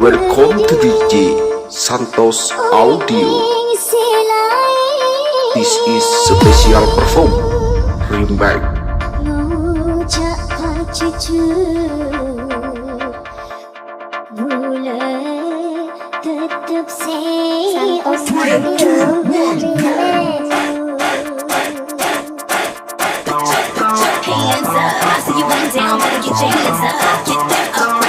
Welcome to DJ Santos Audio. This is special perform remake. Down, better get your hands up, get them up right now. Hands up, hands up, hands up, hands up, hands up, hands up, hands up, hands up. I see you what I'm saying, better get your hands up, get them up right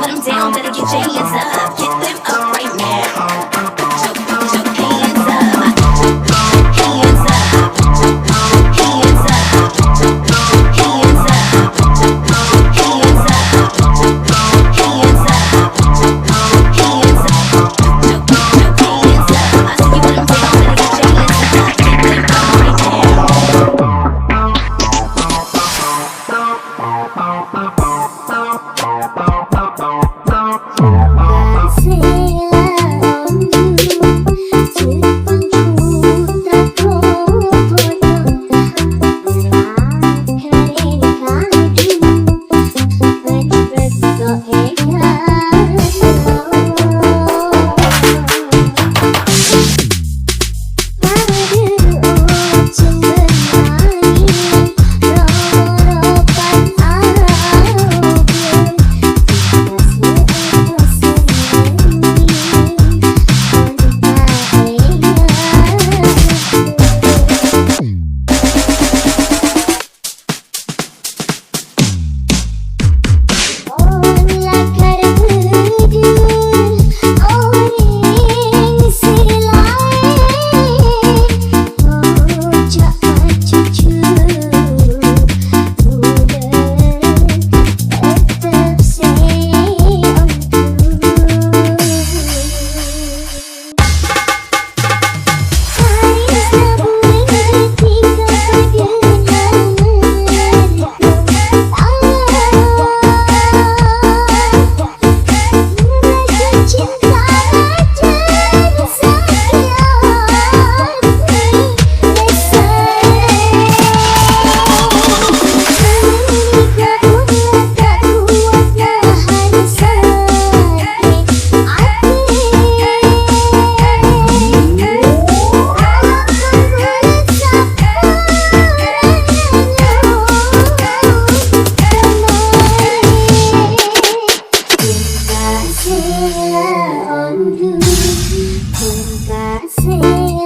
put them down, better get your hands up. Get them up right now. Jump, jump, hands up. Hands up. Hands up. Hands up. Hands up. Hands up. Hands up. Jump, jump, hands up. I see you put them down, better get your hands up. Get them up right now. Terima kasih.